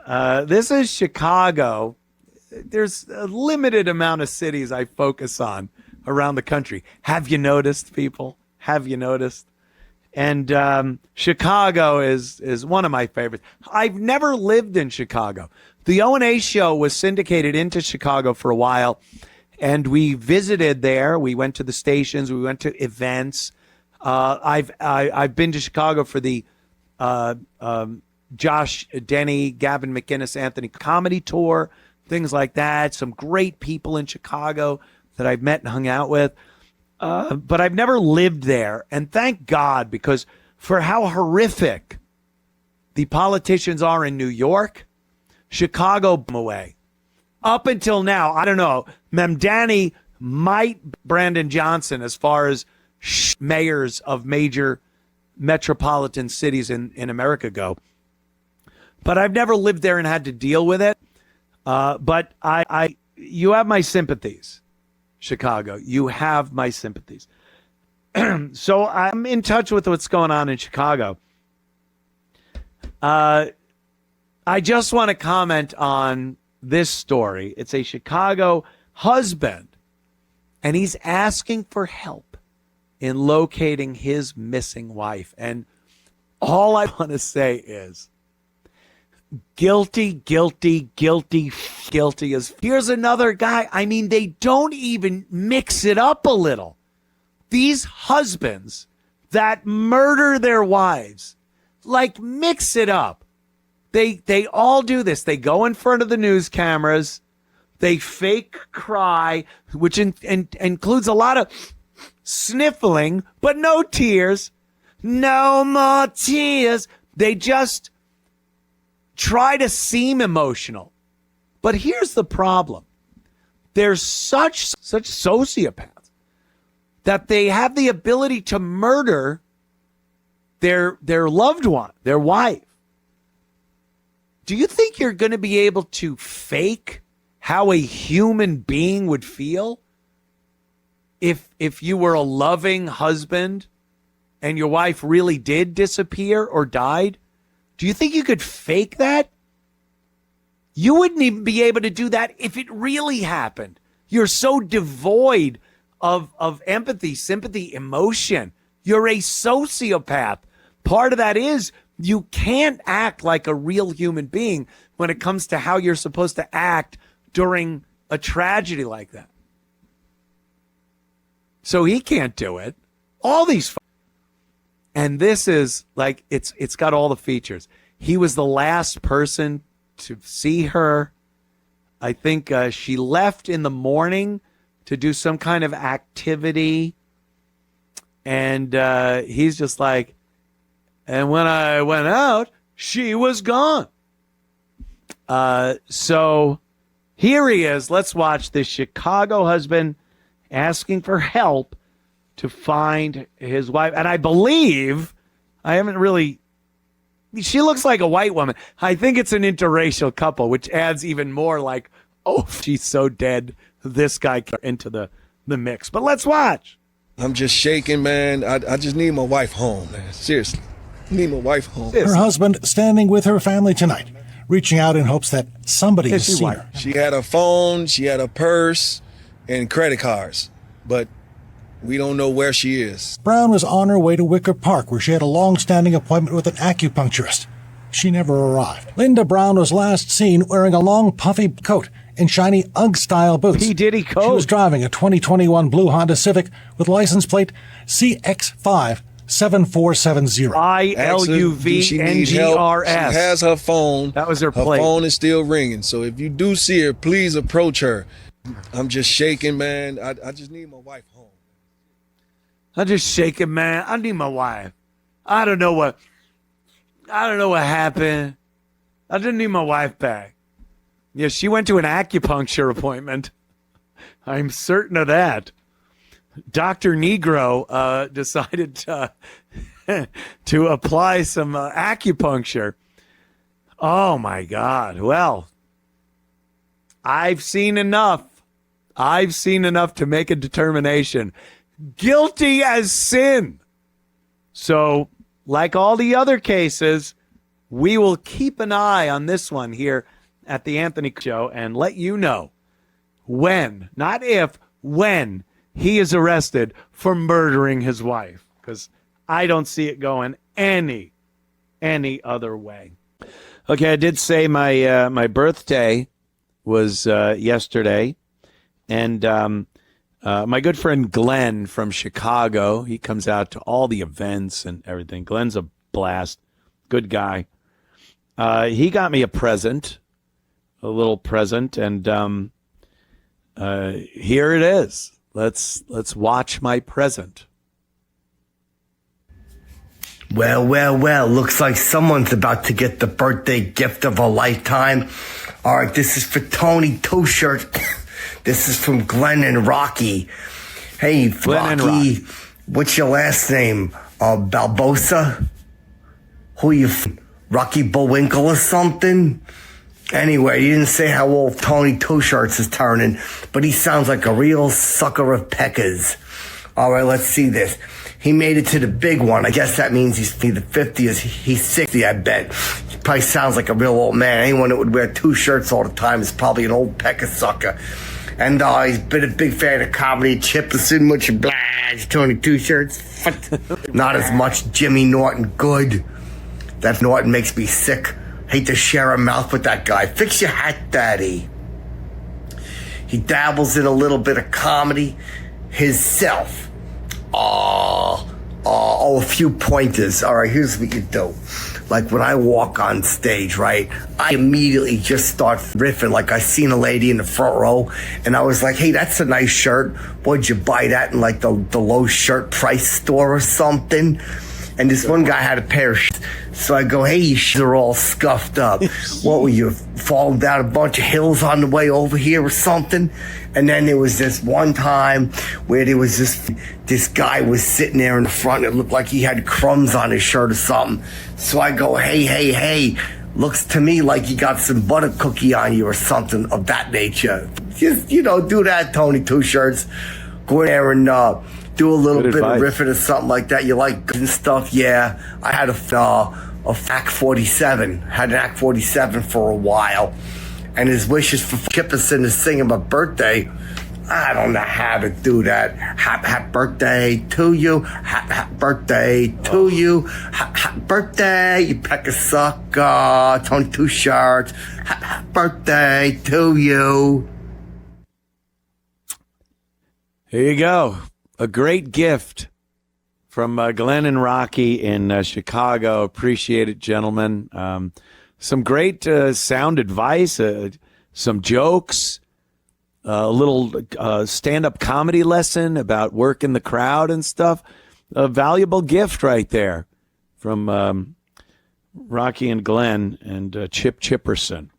This is Chicago. There's a limited amount of cities I focus on around the country. Have you noticed, people? Have you noticed? And Chicago is one of my favorites. I've never lived in Chicago. The O&A show was syndicated into Chicago for a while, and we visited there. We went to the stations. We went to events. I've been to Chicago for the Josh Denny, Gavin McInnes, Anthony comedy tour, things like that. Some great people in Chicago that I've met and hung out with. But I've never lived there. And thank God, because for how horrific the politicians are in New York, Chicago away. Up until now, I don't know, Memdani might Brandon Johnson as far as mayors of major metropolitan cities in America go. But I've never lived there and had to deal with it. But you have my sympathies, Chicago. You have my sympathies. So I'm in touch with what's going on in Chicago. I just want to comment on this story. It's a Chicago husband, and he's asking for help in locating his missing wife. And all I want to say is guilty, guilty, guilty, guilty. Here's another guy. I mean, they don't even mix it up a little. These husbands that murder their wives, like, mix it up. They all do this. They go in front of the news cameras. They fake cry, which includes a lot of sniffling, but no tears. No more tears. They just try to seem emotional. But here's the problem. They're such sociopaths that they have the ability to murder their loved one, their wife. Do you think you're going to be able to fake how a human being would feel if you were a loving husband and your wife really did disappear or died? Do you think you could fake that? You wouldn't even be able to do that if it really happened. You're so devoid of empathy, sympathy, emotion. You're a sociopath. Part of that is you can't act like a real human being when it comes to how you're supposed to act during a tragedy like that. So he can't do it. All these, and this is like, it's got all the features. He was the last person to see her. I think she left in the morning to do some kind of activity. And he's just like, and when I went out, she was gone. So here he is. Let's watch this Chicago husband asking for help to find his wife. And I believe, I haven't really, she looks like a white woman. I think it's an interracial couple, which adds even more like, oh, she's so dead. This guy into the mix. But let's watch. I'm just shaking, man. I just need my wife home, man. Seriously. I need my wife home. Her husband standing with her family tonight, reaching out in hopes that somebody has seen her. She had a phone, she had a purse, and credit cards. But we don't know where she is. Brown was on her way to Wicker Park, where she had a long-standing appointment with an acupuncturist. She never arrived. Linda Brown was last seen wearing a long, puffy coat and shiny Ugg-style boots. P. Diddy coat. She was driving a 2021 blue Honda Civic with license plate CX57470. ILUVNGRS. She has her phone. That was her plate. Her phone is still ringing. So if you do see her, please approach her. I'm just shaking, man. I just need my wife home. I'm just shaking, man. I need my wife. I don't know what happened. I just need my wife back. Yeah, she went to an acupuncture appointment. I'm certain of that. Dr. Negro decided to apply some acupuncture. Oh, my God. Well, I've seen enough. I've seen enough to make a determination. Guilty as sin. So, like all the other cases, we will keep an eye on this one here at the Anthony Show and let you know when, not if, when he is arrested for murdering his wife, because I don't see it going any other way. Okay, I did say my birthday was yesterday, and my good friend Glenn from Chicago, he comes out to all the events and everything. Glenn's a blast, good guy. He got me a present, a little present, and here it is. Let's watch my present. Well, looks like someone's about to get the birthday gift of a lifetime. All right, this is for Tony Two-Shirt. This is from Glenn and Rocky. Hey, Glenn Rocky, and what's your last name? Balbosa? Who you, Rocky Bullwinkle or something? Anyway, you didn't say how old Tony Two-Shirts is turning, but he sounds like a real sucker of peckers. All right, let's see this. He made it to the big one. I guess that means he's either 50 or he's 60, I bet. He probably sounds like a real old man. Anyone that would wear 2 shirts all the time is probably an old pecker sucker. And he's been a big fan of comedy. Chip the in much obliged, Tony Two-Shirts. Not as much Jimmy Norton good. That Norton makes me sick. Hate to share a mouth with that guy. Fix your hat, daddy. He dabbles in a little bit of comedy himself. A few pointers. All right, here's what you do. Like when I walk on stage, right, I immediately just start riffing. Like I seen a lady in the front row and I was like, hey, that's a nice shirt. Would you buy that in like the low shirt price store or something? And this one guy had a pair of shirts. So I go, hey, your shirts are all scuffed up. What were you, falling down a bunch of hills on the way over here or something? And then there was this one time where there was this guy was sitting there in the front. It looked like he had crumbs on his shirt or something. So I go, hey, looks to me like you got some butter cookie on you or something of that nature. Just, do that, Tony Two-Shirts. Go in there and do a little bit of riffing or something like that. You like good stuff? Yeah. I had a Act 47. Had an Act 47 for a while. And his wishes for Chipperson to sing him a birthday. I don't know how to do that. Happy birthday to you. Happy birthday to you. Happy birthday, you pecker sucker. Tony Two-Shirts. Happy birthday to you. Here you go. A great gift from Glenn and Rocky in Chicago. Appreciate it, gentlemen. Some great sound advice, some jokes, a little stand-up comedy lesson about working the crowd and stuff. A valuable gift right there from Rocky and Glenn and Chip Chipperson.